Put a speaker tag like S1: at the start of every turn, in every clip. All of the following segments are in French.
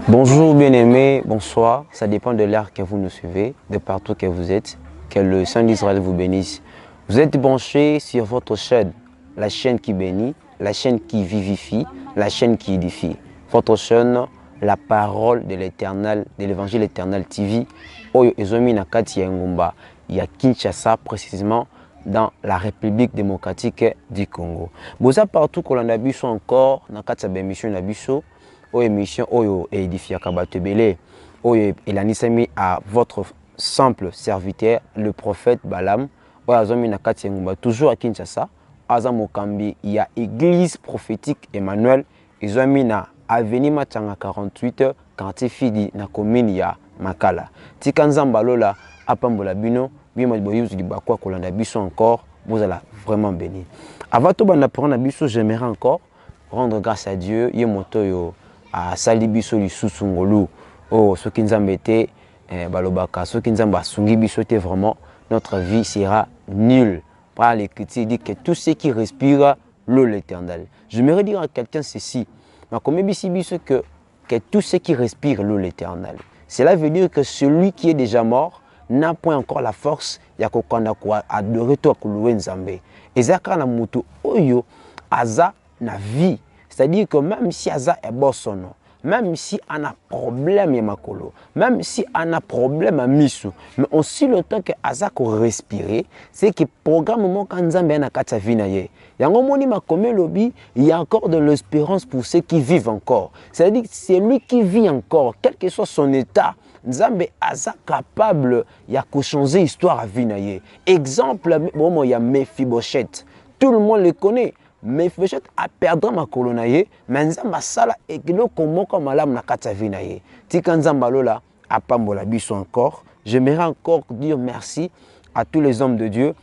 S1: Bonjour bien-aimés, bonsoir, ça dépend de l'heure que vous nous suivez, de partout que vous êtes, que le Saint d'Israël vous bénisse. Vous êtes branchés sur votre chaîne, la chaîne qui bénit, la chaîne qui vivifie, la chaîne qui édifie. Votre chaîne, la parole de l'éternel, de l'évangile éternel TV, Oyo Ezomi Nakati Ngumba, il y a Kinshasa précisément, dans la République démocratique du Congo. Vous êtes partout qu'on a vu encore, Nakati émission Nabiso, Oyo émission Oyo édifie Kabatebele, Oyo Elanisami à votre simple serviteur, le prophète Balaam, Oyo Azomi Nakati Ngumba, toujours à Kinshasa, Azamokambi, il y a église prophétique Emmanuel, Ezomi na Avenue Matanga 48, quartier Fidi, na commune ya Makala. Tikanzamba Lola, Apambola Bino, encore, vous allez vraiment béni. Avant tout, j'aimerais encore rendre grâce à Dieu. Il y a à Salibiso li Susungolu. Oh, ce qui nous a été, Balobaka, ce qui nous a sungi vraiment, notre vie sera nulle. Par l'Écriture dit que tout ce qui respire l'eau l'éternel. J'aimerais dire à quelqu'un ceci. Que tout ce qui respire l'eau l'éternel. Cela veut dire que celui qui est déjà mort n'a point encore la force ya kokanda kwa adorer toi kuluwe nzambe. Ezaka na mutu oyo aza na vie. C'est-à-dire que même si aza est bossono, même si on a problème ya makolo, même si on a problème à misu, mais aussi le temps que aza ko respirer, c'est que programme mon kanzambe na kata vie na ye. Yango moni makome lobi, il y a encore de l'espérance pour ceux qui vivent encore. C'est-à-dire que c'est lui qui vit encore, quel que soit son état. Nzambe aza capable ya ko changer histoire à vie na ye. Exemple bon il y a Mephibosheth. Tout le monde le connaît. Mephibosheth a perdu ma colonaye, mais Nzamba sala ekilo komoko malam na kata vie na ye. Tika Nzamba lola apambola biso encore. J'aimerais encore dire merci à tous les hommes de Dieu.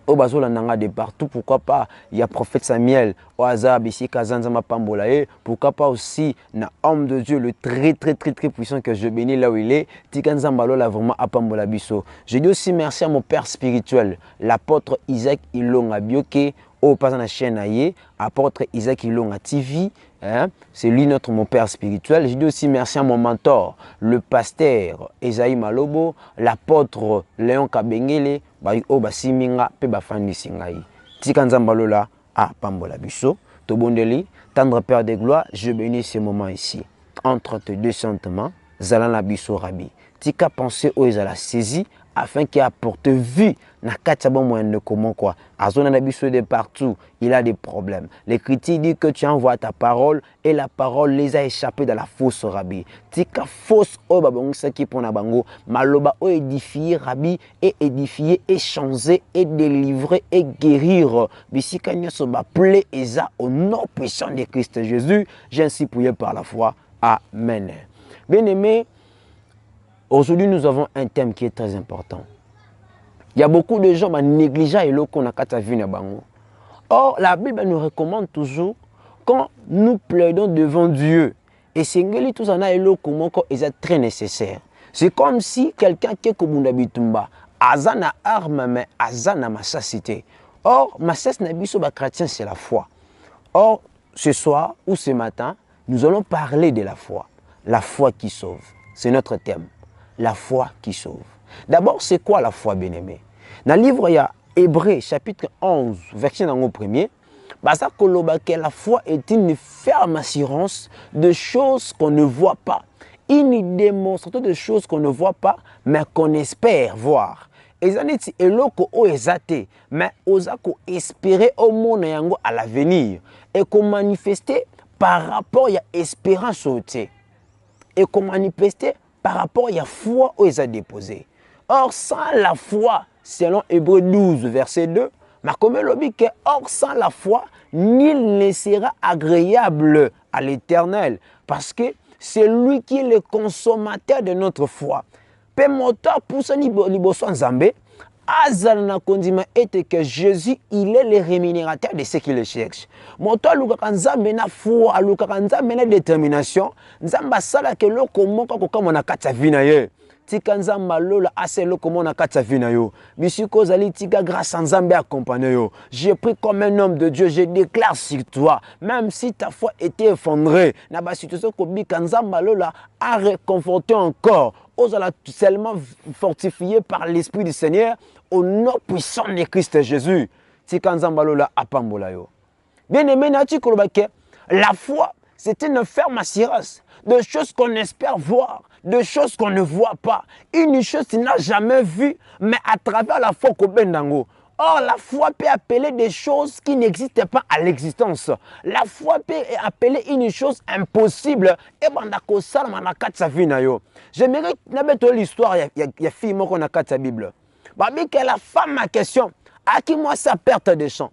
S1: Au bazola nanga de partout, pourquoi pas il y a prophète Samuel, au hasard ici Kazanzama Pambolae, pourquoi pas aussi na homme de Dieu le très puissant que je bénis là où il est, Tikanzambalo là vraiment à Pambola Bisso. Je dis aussi merci à mon père spirituel, l'apôtre Isaac Ilonga Bioke, au pas na chaîne aïe, apôtre Isaac Ilonga TV, hein? C'est lui mon père spirituel. Je dis aussi merci à mon mentor, le pasteur Esaïe Malobo, l'apôtre Léon Kabengele, Siminga pe bafandi singai. Tikanzambalola a Pambola Bisso, Tobondeli, tendre Père de gloire, je bénis ce moment ici. Entre tes deux sentiments, Zalana Bisso Rabi. Tika penser aux la saisie afin qu'il apporte vie na katabo moyen de comment quoi. Azona Bisso de partout, il a des problèmes. L'Écriture dit que tu envoies ta parole et la parole les a échappés dans la fausse Rabi. Tika fausse o babongisa qui pona bango, maloba o édifier Rabi et édifier et changer et délivrer et guérir. Bisika nyoso ba plaît eza au nom puissant de Christ Jésus, j'ai ainsi prié par la foi. Amen. Bien-aimés, aujourd'hui, nous avons un thème qui est très important. Il y a beaucoup de gens qui négligent et qu'on a kata vu na bango. Or, la Bible nous recommande toujours quand nous plaidons devant Dieu. Et c'est tout ça est très nécessaire. C'est comme si quelqu'un qui est comme Bitumba, azana arme mais azana massacité. Or, massas nabiso ba chrétien c'est la foi. Or, ce soir ou ce matin, nous allons parler de la foi. La foi qui sauve. C'est notre thème. La foi qui sauve. D'abord, c'est quoi la foi, bien-aimé? Dans le livre, il y a Hébreux, chapitre 11, verset 1er, que la foi est une ferme assurance de choses qu'on ne voit pas. Une démonstration de choses qu'on ne voit pas, mais qu'on espère voir. Et ça dit eloko o ezate, mais osako espérer au monde à l'avenir et qu'on manifester par rapport à l'espérance et qu'on manifester par rapport à la foi où ils ont déposé. Or, sans la foi, selon Hébreux 12, verset 2, or sans la foi, nul ne sera agréable à l'Éternel, parce que c'est lui qui est le consommateur de notre foi. Pe moto pour ce liboso nzambe, azal na kondima était que Jésus, il est le rémunérateur de ceux qui le cherchent. Moto lukaka nzambe na foi, lukaka nzambe na détermination, nzamba sala ke loko moko ko kama na kata vina ye. tika nzamba lola aselo comment na kati vina yo bisiko zali tika grâce à nzambe accompagné yo. J'ai pris comme un homme de Dieu, je déclare sur toi, même si ta foi était effondrée na ba situation ko bika nzamba lola a réconforté encore. Osala seulement fortifié par l'esprit du Seigneur au nom puissant de Christ Jésus. Tika nzamba lola apambola yo. Bien-aimé, la foi, c'est une ferme assurance de choses qu'on espère voir, de choses qu'on ne voit pas. Une chose que tu n'as jamais vue, mais à travers la foi qu'on bendango. Or, la foi peut appeler des choses qui n'existent pas à l'existence. La foi peut appeler une chose impossible. Et bandako salma na katsa vina yo. J'aimerais que l'histoire y a fille qu'on a katsa Bible. Babi que la femme a question, à qui moi sa perte de sang.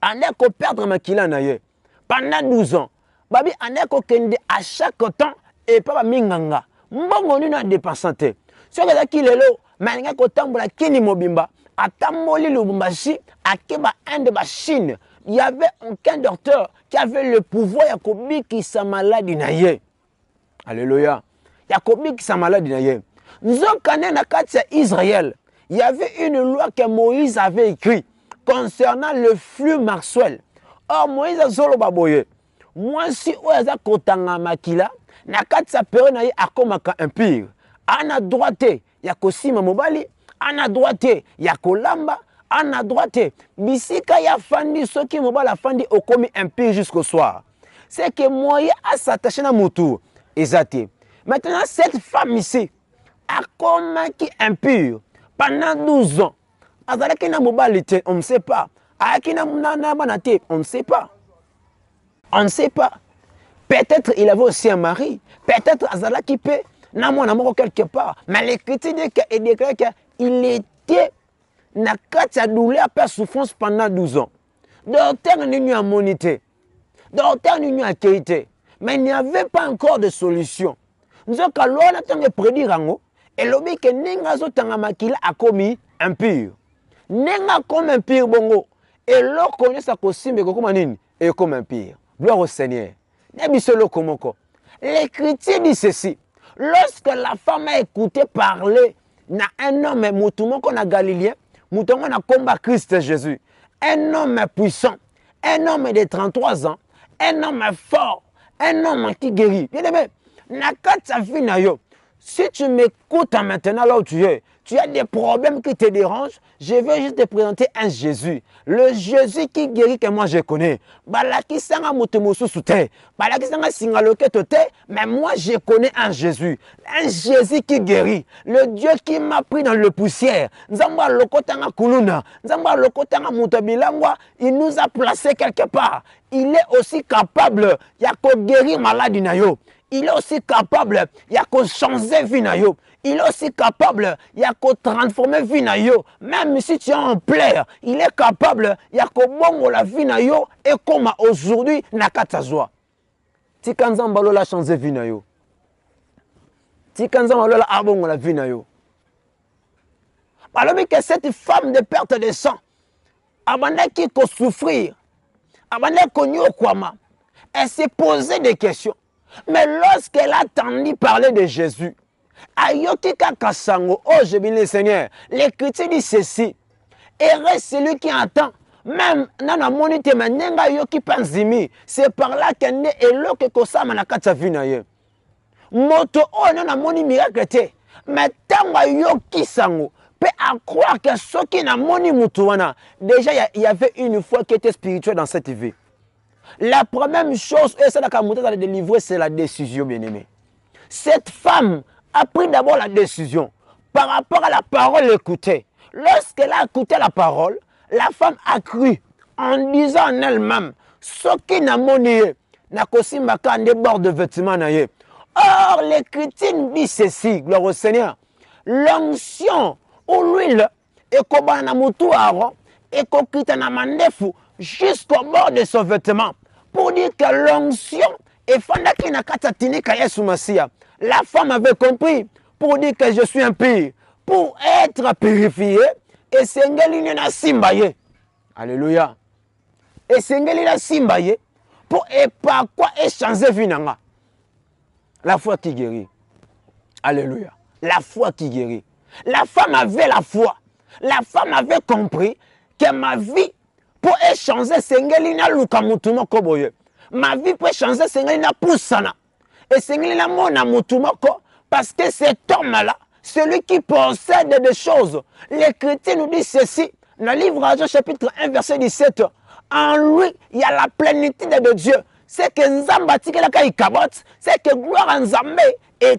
S1: On a qu'à perdre ma kila na ye. Pendant 12 ans. Babi on a qu'à kende à chaque temps et pas minganga. Mbongo ni na dépensante. Ce que qui lelo, mais on a qu'à tambola kini mobimba. À Tamoli Lubumbashi, à Keba, un de la Chine, il y avait aucun docteur qui avait le pouvoir Yakobi qui sa maladie naye. Alléluia. Yakobi qui sa maladie naye. Nous avons Israël. Il y avait une loi que Moïse avait écrite concernant le flux mensuel. Or Moïse a zolo baboye. Moi si oyaza kotanga makila, na katsa période naye akomaka impire. Ana droite yakosima mobali. Ana droite ya kolamba, ana droite bisika ya fandi soki mobala fandi okomi impire jusqu'au soir. C'est que moyen à s'attacher na mutu ezate. Maintenant cette femme ici a comme qui impure pendant 12 ans. Azalaki na mobalite, on ne sait pas. Aki na manate, on ne sait pas. On ne sait pas. Peut-être il avait aussi un mari, peut-être azalaki pe na mon amour quelque part, mais l'écriture dit qu'il déclare que il était na kati douleur par souffrance pendant 12 ans. Docteur n'y a monité. Docteur n'y a qualité. Mais il n'y avait pas encore de solution. Nous avons qu'à prédire et l'obé que n'enga zo tanga makila a commis impur. N'enga comme impur bongo. Et l'on connaît sa costume comme nini et comme impur. Gloire au Seigneur. N'ebiselo komoko. L'écriture dit ceci. Lorsque la femme a écouté parler na un homme moutoumon qu'on a galilien, moutoumon a combat Christ Jésus. Un homme puissant, un homme de 33 ans, un homme fort, un homme qui guérit. Bien aimé, na katsa fina yo. Si tu m'écoutes maintenant là où tu as des problèmes qui te dérangent, je vais juste te présenter un Jésus. Le Jésus qui guérit que moi je connais. Balaki sanga mutemosu sute. Balaki sanga singaloke tote. Mais moi je connais un Jésus. Un Jésus qui guérit. Le Dieu qui m'a pris dans le poussière. Nzamba lokotanga kuluna. Nzamba lokotanga mutabilangwa. Il nous a placés quelque part. Il est aussi capable. Yako guérir maladie na yo. Il est aussi capable, il y a qu'à changer vie na yo. Il est aussi capable, il y a qu'à transformer vie na yo. Même si tu es en pleurs, il est capable, il y a qu'à bongo la vie na yo et comme aujourd'hui na katazwa. Ti kanzamba lola changer vie na yo. Ti kanzamba lola abongo la vie na yo. Alors que cette femme de perte de sang, abandonne qui peut souffrir, abandonne connu au kwama, elle s'est posé des questions. Mais lorsqu'elle a entendu parler de Jésus, Ayoki Kakasango, oh je bénis le Seigneur, l'Écriture dit ceci, et reste celui qui entend, même nana monite manenga yoki panzimi, c'est par là qu'elle est élo que kosama na katsa vina ye. Moto oh nana moni miracle te, mais tanga yoki sango, peut à croire que ce qui n'a moni mutuana, déjà il y avait une foi qui était spirituelle dans cette vie. La première chose, et c'est la de délivrer, c'est la décision, bien-aimé. Cette femme a pris d'abord la décision par rapport à la parole écoutée. Lorsqu'elle a écouté la parole, la femme a cru en disant en elle-même, ce qui n'a monié, n'a qu'aussi un débord de vêtements. Or, l'Écriture dit ceci, gloire au Seigneur, l'onction ou l'huile, et qu'on a moutou Aaron, et qu'on quitte na mandefu, jusqu'au bord de son vêtement, pour dire que l'onction est fondaki na katatini kayesu masia. La femme avait compris, pour dire que je suis impur, pour être purifié, et sengeli na simbaye. Alléluia. Et sengeli na simbaye, pour et par quoi échanger vinanga. La foi qui guérit. Alléluia. la foi qui guérit. La femme avait la foi. La femme avait compris que ma vie peut échanger Sengelina Lukamutuma Koboye. Ma vie peut changer Sengelina Poussana. Et Sengelina Mona Mutumako, parce que cet homme-là, celui qui possède des choses, l'Écriture nous dit ceci, dans le livre de Jean chapitre 1, verset 17, en lui, il y a la plénitude de Dieu. C'est que Nzambati c'est que gloire en Nzambe et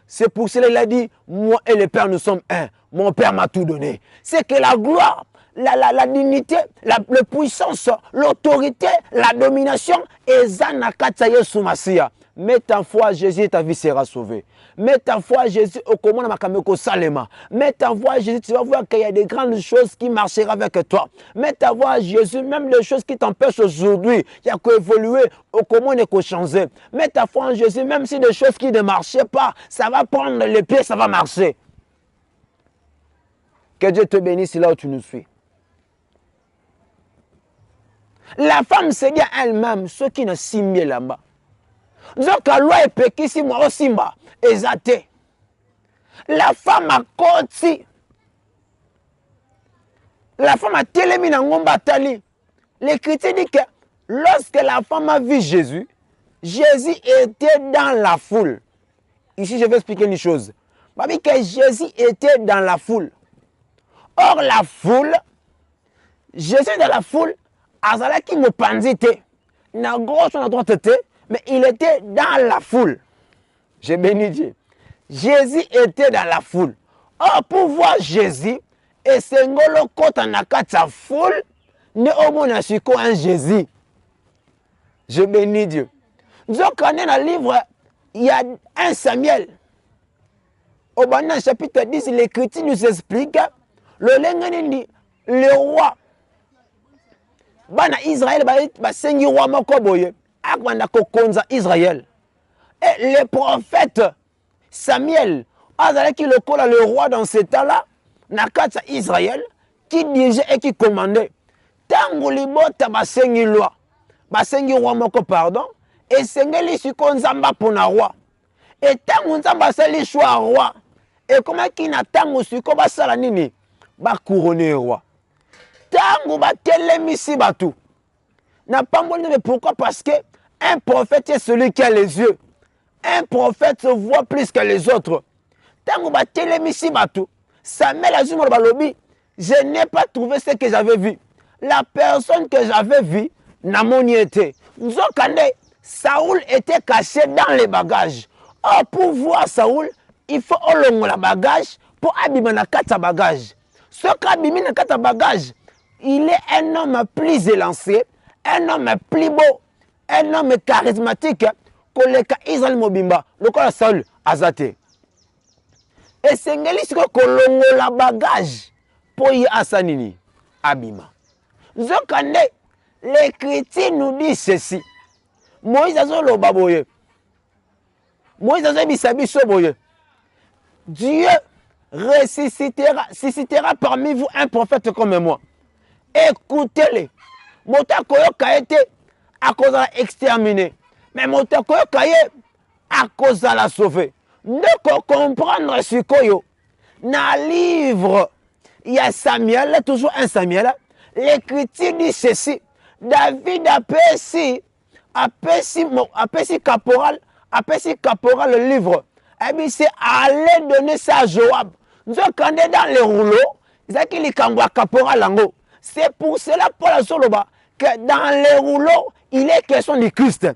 S1: c'est pour cela qu'il a dit, moi et le Père nous sommes un. Mon Père m'a tout donné. C'est que la gloire, la dignité, la puissance, l'autorité, la domination est Zanakatsaye Sumasia. Mets ta foi à Jésus et ta vie sera sauvée. Mets ta foi à Jésus au commandement Makameko Salema. Mets ta foi à Jésus, tu vas voir qu'il y a des grandes choses qui marcheront avec toi. Mets ta foi à Jésus, même les choses qui t'empêchent aujourd'hui, il y a qu'évoluer au commandement et changer. Mets ta foi en Jésus, même si des choses qui ne marchaient pas, ça va prendre les pieds, ça va marcher. Que Dieu te bénisse là où tu nous suis. La femme se dit à elle-même, ceux qui ne s'iment là-bas. Donc, la loi est péquée si moi aussi, exaté. La femme a côté. La femme a télémi dans ngomba tali. L'Écriture dit que lorsque la femme a vu Jésus, Jésus était dans la foule. Ici, je vais expliquer une chose. Parce que Jésus était dans la foule. Or, la foule, Jésus dans la foule, Azalaki me pandite. Na gauche, na droite, mais il était dans la foule. J'ai béni Dieu. Jésus était dans la foule. Or, pour voir Jésus, et c'est ngolo kota na kata foule, ne omona siko un Jésus. Je bénis Dieu. Donc, dans le livre, il y a un Samuel. Au chapitre 10, l'Écriture nous explique le roi. Bana Israël ba sengi roi moko boye akwanda ko konza Israël. Et le prophète Samuel azalaki lokola le roi dans ce temps-là na kati Israël qui dirigeait et qui commandait. Tango libota ba sengi roi moko pardon et sengeli siko nzamba pona roi. Et tango nzamba sali choix roi et comment qui na tango siko ba sala nini ba couronner roi. Tango ba telemisi batu. N'a pas mais pourquoi? Parce que un prophète est celui qui a les yeux. Un prophète voit plus que les autres. Tango ba telemisi batu. Samuel Azumor balobi, je n'ai pas trouvé ce que j'avais vu. La personne que j'avais vue n'a mon été. Nzokande, Saoul était caché dans les bagages. Or pour voir Saoul, il faut olongo la bagage pour abîmer la kata bagage. Ce qu'abîmer la kata bagage, il est un homme plus élancé, un homme plus beau, un homme charismatique que le cas Israël Mobimba, le cas Saul Azate. Et c'est ce que la bagage pour y asanini abima. Zokande, l'Écriture nous dit ceci. Moïse a le baboye. Moïse a bisabi soboye. Dieu ressuscitera parmi vous un prophète comme moi. Écoutez-les. Motakoyo été à cause de la exterminer. Mais Motakoyo à cause de la sauver. Ne comprendre ce koyo. Dans le livre, il y a Samuel, toujours un Samuel. L'Écriture dit ceci. David a perçu caporal le livre. Et bien c'est aller donner ça à Joab. Nous sommes dans les rouleaux. C'est pour cela, Paul Soloba, que dans les rouleaux, il est question du Christ.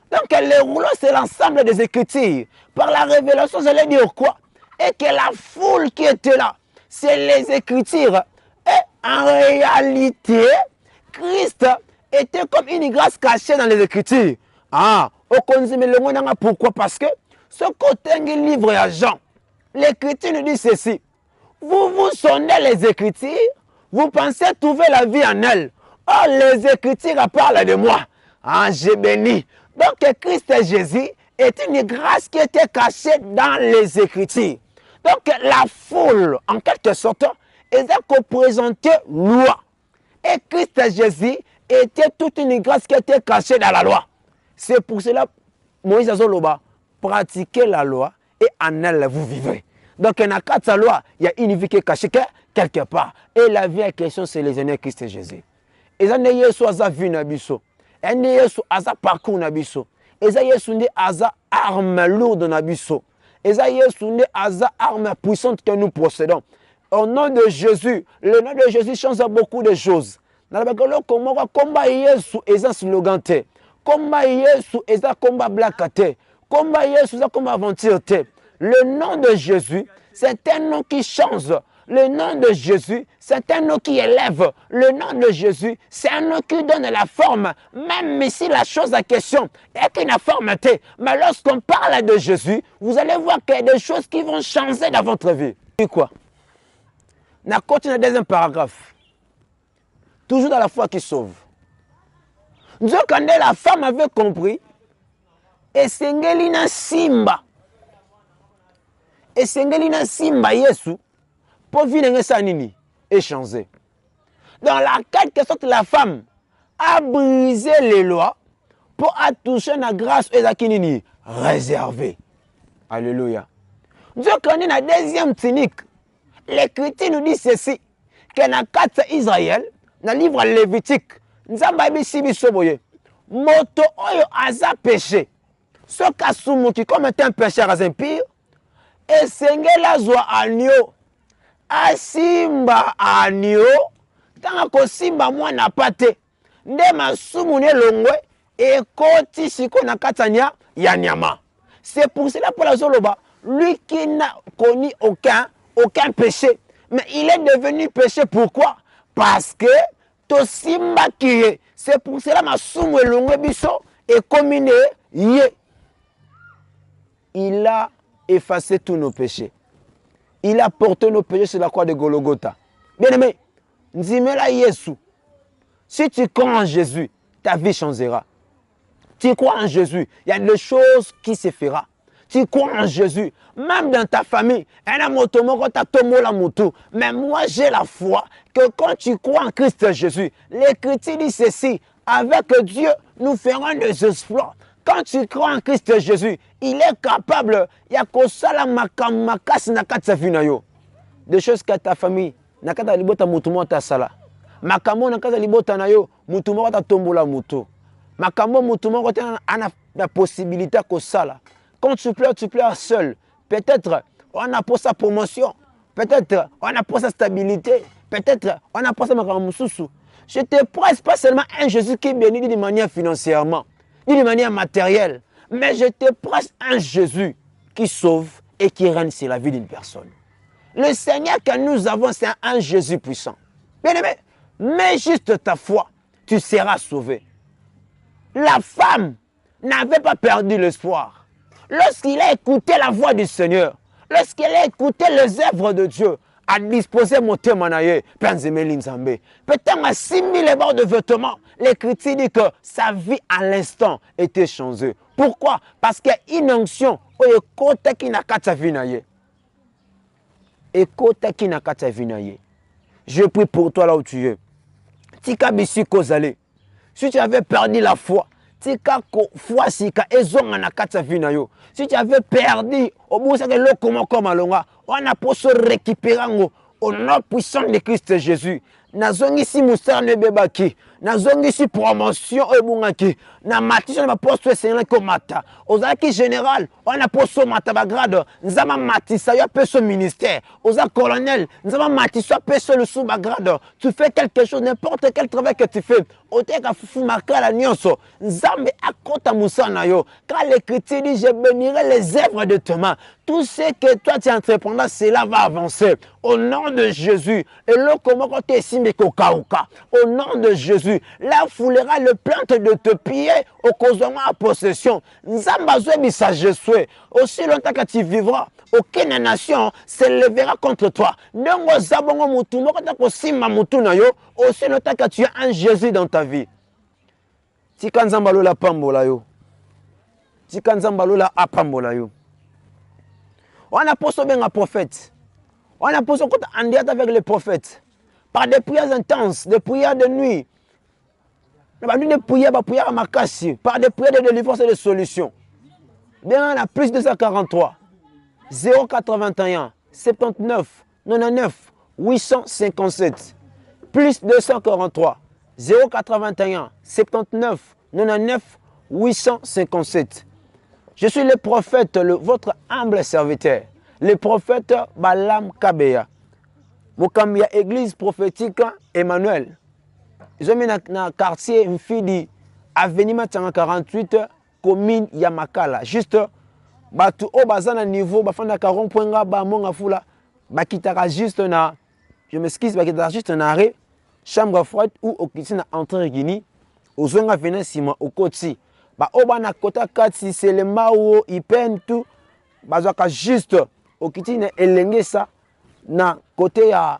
S1: Donc les rouleaux, c'est l'ensemble des Écritures. Par la révélation, je vais dire quoi? Et que la foule qui était là, c'est les Écritures. Et en réalité, Christ était comme une grâce cachée dans les Écritures. Ah, pourquoi? Parce que ce côté livre à Jean, l'Écriture nous dit ceci. Vous vous sondez les Écritures, vous pensez trouver la vie en elles. Or, les Écritures parlent de moi. Ah, j'ai béni. Donc, Christ Jésus est une grâce qui était cachée dans les Écritures. Donc, la foule, en quelque sorte, est représentée loi. Et Christ Jésus était toute une grâce qui était cachée dans la loi. C'est pour cela que Moïse Azoloba pratiquait la loi et en elle vous vivrez. Donc, dans la loi, il y a une vie qui est cachée quelque part. Et la vie en question, c'est les Seigneur Christ et Jésus. Et ça, Yesu a vu Nabiso. Et Yesu a parcours Nabiso. Et ça, Yesu a arme lourde Nabiso. Et ça, Yesu a arme puissante que nous possédons. Au nom de Jésus, le nom de Jésus change beaucoup de choses. Dans le combat Yesu est un slogan. Combat Yesu est un combat black. Combat Yesu est un combat aventure. Le nom de Jésus, c'est un nom qui change. Le nom de Jésus, c'est un nom qui élève. Le nom de Jésus, c'est un nom qui donne la forme. Même si la chose en question est qu'une forme. Mais lorsqu'on parle de Jésus, vous allez voir qu'il y a des choses qui vont changer dans votre vie. Et quoi? On continue le deuxième paragraphe. Toujours dans la foi qui sauve. Dieu, quand la femme avait compris, et Sengelina Simba. Et Sengelina Simba Yesu, pour venir ça nini, échanger. Dans la quelque sorte, la femme a brisé les lois pour toucher la grâce et la kinini réservée. Alléluia. Dieu connaît la deuxième cynique. L'Écriture nous dit ceci, que dans 4 Israël, dans le livre Lévitique, Nzamba bisibi soboye, moto oyo aza péché. Ce kasumu qui comme un pécheur à impire, et sengela zwa agneau, asimba agneau, tant que simba mwana pate, nde masumu ne longwe, et koti siko na katanya ya nyama. C'est pour cela pour la Zoloba, lui qui n'a connu aucun péché. Mais il est devenu péché. Pourquoi? Parce que Tosimba qui est. C'est pour cela que Masumu Elongwe Biso est combiné. Il a effacé tous nos péchés. Il a porté nos péchés sur la croix de Golgotha. Bien aimé, Nzimela Yesu. Si tu crois en Jésus, ta vie changera. Tu crois en Jésus, il y a des choses qui se feront. Tu crois en Jésus, même dans ta famille. Mais moi, j'ai la foi que quand tu crois en Christ Jésus, l'Écriture dit ceci, avec Dieu, nous ferons des exploits. Quand tu crois en Christ Jésus, il est capable. Il y a des choses que ta famille n'a pas la possibilité que ça. Quand tu pleures seul. Peut-être on a pour sa promotion. Peut-être on a pour sa stabilité. Peut-être on a pour sa makamususu. Je te presse pas seulement un Jésus qui bénit d'une manière financièrement, d'une manière matérielle, mais je te presse un Jésus qui sauve et qui règne sur la vie d'une personne. Le Seigneur que nous avons, c'est un Jésus puissant. Bien aimé, mets juste ta foi, tu seras sauvé. La femme n'avait pas perdu l'espoir. Lorsqu'il a écouté la voix du Seigneur, lorsqu'il a écouté les œuvres de Dieu, a disposé mon témoignage, peut-être à 6 000 barres de vêtements, l'Écriture dit que sa vie à l'instant était changée. Pourquoi? Parce qu'il y a une onction qui n'a qu'à je prie pour toi là où tu es. Si tu avais perdu la foi, si tu avais perdu, au bout de on a pour se récupérer au nom puissant de Christ Jésus. Nazongi si moussa ne bebaki, nazongi si promotion ebungaki, na matisha na poste seigneur komata. Ozaki général, on a poste mata bagrade, nzama matisa yo peso ministère. Oza colonel, nzama matisa peso le sous bagrade. Tu fais quelque chose, n'importe quel travail que tu fais. Oteka fufu makala nyonso, nzambe akota moussa na yo. Car l'Écriture dit je bénirai les œuvres de tes mains. Tout ce que toi tu entreprendras, cela va avancer. Au nom de Jésus, et le comment quand tu es au nom de Jésus, là foulera le plante de tes pieds au causement à possession. Aussi longtemps que tu vivras, aucune nation s'élèvera contre toi. Aussi longtemps que tu as un Jésus dans ta vie. On a posé un prophète. On a posé un dialogue avec les prophètes. Par des prières intenses, des prières de nuit. Par des prières de délivrance et de solution. Bien, on a plus de 243. 081 79 99 857 plus 243 081 79 99 857. Je suis le prophète, votre humble serviteur, le prophète Balam Kabeya. Mokambia église prophétique Emmanuel. Je suis dans le quartier Mfidi, avenue Matanga 48, commune Yamakala. Juste, batu o bazana niveau, bafanda karon poinga ba monga fula, bakitaka juste na, je m'excuse, bakitaka juste na arrêt, chambre froide ou au kitchen entrée Guinée, aux zonga venant sima au côté. Ba oba na kota kati c'est le mao ipen tout, bazaka juste au kitchen elengesa na côté ya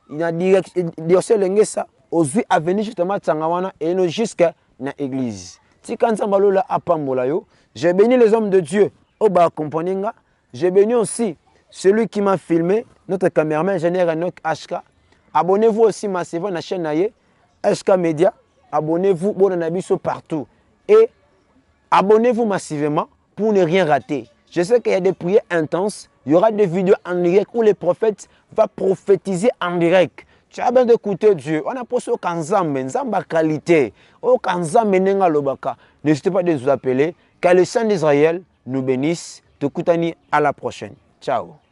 S1: na direction elengesa ozui avenue justement Tsangawana et no jusqu'à na église. Si quand ça balola apambola yo, j'ai béni les hommes de Dieu au bas accompagninga, j'ai béni aussi celui qui m'a filmé, notre caméraman ingénieur Enoch HK. Abonnez-vous aussi massivement à la chaîne Naye, HK Media. Abonnez-vous bon nabiso partout et abonnez-vous massivement pour ne rien rater. Je sais qu'il y a des prières intenses, il y aura des vidéos en direct où les prophètes vont prophétiser en direct. Tu as besoin d'écouter Dieu. On a posé au Kanzambe, Nzamba qualité, au Kanzambe Nenga Lobaka. N'hésitez pas de nous appeler. Que le Saint d'Israël nous bénisse. Te koutani à la prochaine. Ciao.